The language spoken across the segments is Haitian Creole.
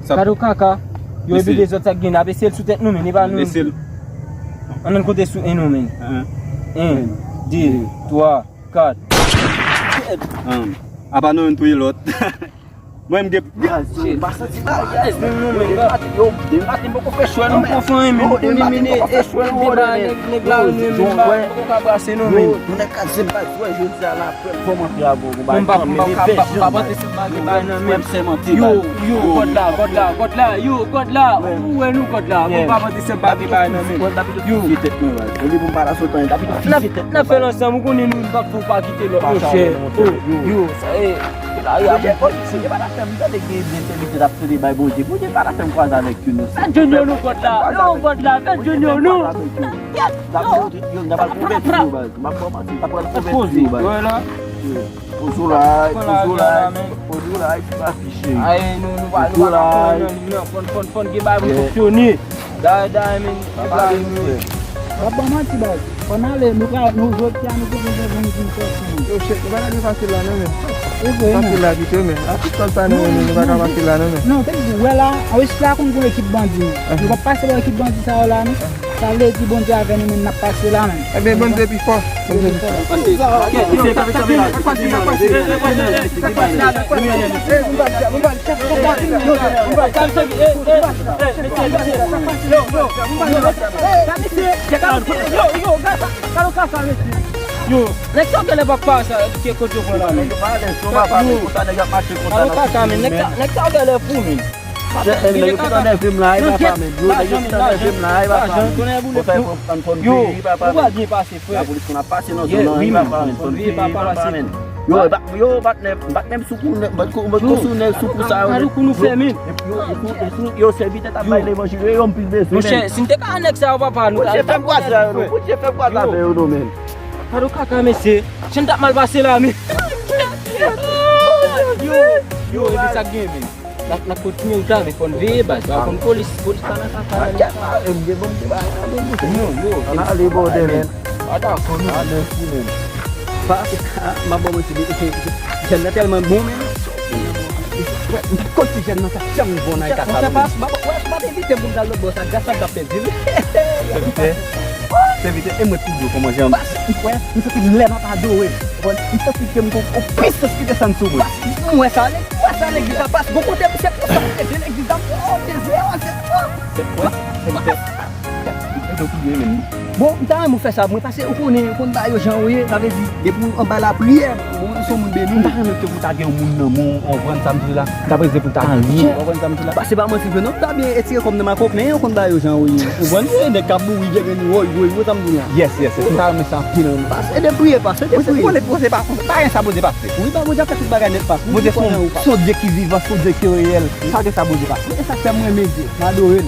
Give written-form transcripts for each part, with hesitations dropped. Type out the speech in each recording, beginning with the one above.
Kado kaka, yo ebi de zot ak gen, abe sel sou tet nou men, e ba nou. An nan kote sou en nou men. 1, 2, 3, 4. Aba nou yon touye lot. Mwen mge... Basati ba, yes, nou men. Yo, dembati mboko fe chwen nou men. Mboko fwen men, mboko ni mene, e chwen nou men. Nek la ou nou men, mboko ka brase nou men. Mwen ek kat se bag, wè joun sa la fòman pi abo. Mbapate se bag e bay nan men. Yo, God la, ou e nou God la. Mbapate se bag e bay nan men. Yo, na fe lansan mou konen nou bak pou pa kite lò. Yo, sa e... Se je pa la fèm, mwen de ge de servite da pse de bay bonje. Mwen je pa la fèm kwa zavek yon. Sa junior nou God la. Non God la, sa junior nou. Yon nabal konverti yon bag. Mwen konverti yon bag. Voilà. Konsolay, si pa fiche. Aye, nou fon ge bay mwen fonksyoni. Da men. Rabaman ti bag. Panale, nou jok ya nou pou mwen Yo shit, nou baka di fasil la nou men. mwen. Fasil la bito men. A tout kon sa nou baka fasil la nou men. Non, te di wè la, a wè si la kon ekip bandi. Nou va pase wè ekip bandi sa wè la nou. Sa lè ki bonje avè nou men na pase la men. Ebe bon depi fò. Yo, nek sa gale bak pa sa ke kojo kon la men. Kalo kaka men, nek sa gale fou men. Yo, ou va di pase fwe. Yo bat nem soukou sa Kalo kou nou fe men. yo servite ta bay l'evangile yon pil de Nou che, sin te ka anek sa wapa nou. Mwen fè kwa sa yo, mwen fè kwa sa yo nou men. Kalo kaka men se, chen tak mal base la men. Yo, ebi sa gen men. Na kontinye ou ta men kon veye bas. Kon polis tanan sa sa. Ana ali bo de men. Ada kon nou. Ana si men. Pas ma bo mwen si bi. Jen na telman bon men. Konti jen na sa cham bon ay kata. Sa pas, ba evite moun dal lo sa gasa gape zil. Servite e mwen tudo koman jen. Mwen se ki lè nan ta do we. Mwen se ki kem kon pistos ki de san sou we. Mwen sa le gisa pas. Goko te se pou sa pe jen ek gisa. Bon, mwen fè sa, mwen pase ou kon ba yo jan ouye, sa ve di, depou an ba la priye, mwen son moun beni. Mwen mwen te pou ta gen moun nan moun, on vran samdi la. Dapre ze pou ta gen moun, on vran samdi la. Pase ba mwen si venon, ta bien etire kom nan ma kok, men yon kon ba yo jan ouye. Ou vran se de kabou yi gen ni woy, samdi la. Yes, ta mwen sa pinan. Pase, e de priye pase, de priye. Mwen se pa rien sa boze pase. Oui, ba mwen jan fè tout bagay net pase. Mwen se son diye ki viva, son diye ki reyel. Sa gen sa boze pase. E sa fè mwen medye, nan do el.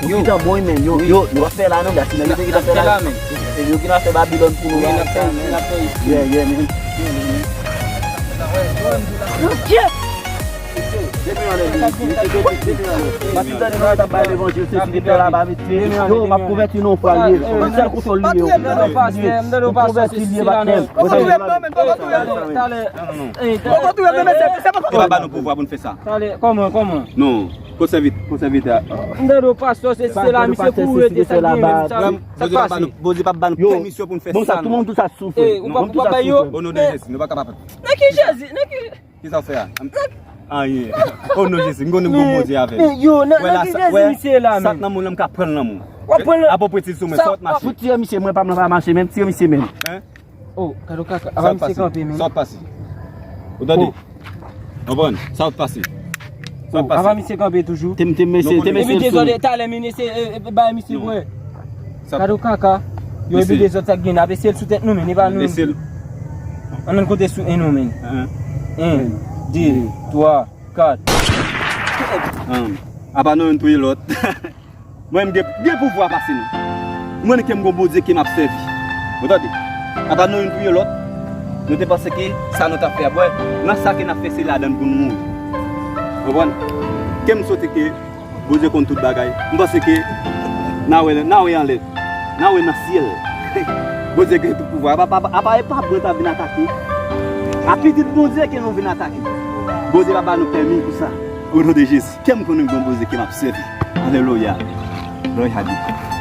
Yo kita boy men, yo fè la nan gasi nan, yo ki ta fè la men. Yo ki na fè Babylon pou nou. Yeah, men. Yo kye! Mati dani nan ta bay l'evangile, se si de fè la babite. Yo, ma pouverti non fwa liye. Mwen se kontol liye. Mwen pouverti liye baken. Ki ba ba nou pouvwa pou nou fè sa? Koman? Non, konsevite. Ndero pastor se la mi se pou ete sa gen. Boze pa ban nou permisyon pou nou fè Bon sa. sa, tout moun tout sa souffre. Ou pa pou pa bay yo? O nou de Jesi, nou ba kapap. Neki Jezi, neki... Ki sa fè ya? A ye, o nou Jesi, mgon nou mgon boze ave. Yo, neki Jezi mi se la men. Sak nan moun lèm ka pren nan moun. Wapren la... Apo pweti sou men, sot machi. Pou tire misye, mwen pa mwen pa manche men, tire misye men. Oh, kado kaka, avan mi se kampi men. Sot pasi. O dade? O bon, sot pasi. Avan mi se kampi toujou. Te mese Ebi de zon tale men se baye mi se vwe. Kado kaka, yo ebi de zon tak gen, abe sel sou tet nou men, e ba nou. An nan kote sou en nou men. 1, 2, 3, 4. Aba nou yon touye lot. Mwen mge pou vwa pasi nou. Mwen kem gombo diye ki map sevi. O dade? Aba nou yon touye lot. Nou te pase ki sa nou ta fe abwe. Nan sa ki na fe se la dan pou nou moun. O bon? Kem sote ki boze kon tout bagay. Mbase ki nawe yan let. Nawe na siel. Boze ki tout pou vwa. Aba e pa breta vin ataki. A pitit boze ki nou vin ataki. Boze baba nou permis pou sa. Au nom de Jésus, qui me connaît bon Dieu qui m'a servi. Alléluia. Gloire à Dieu.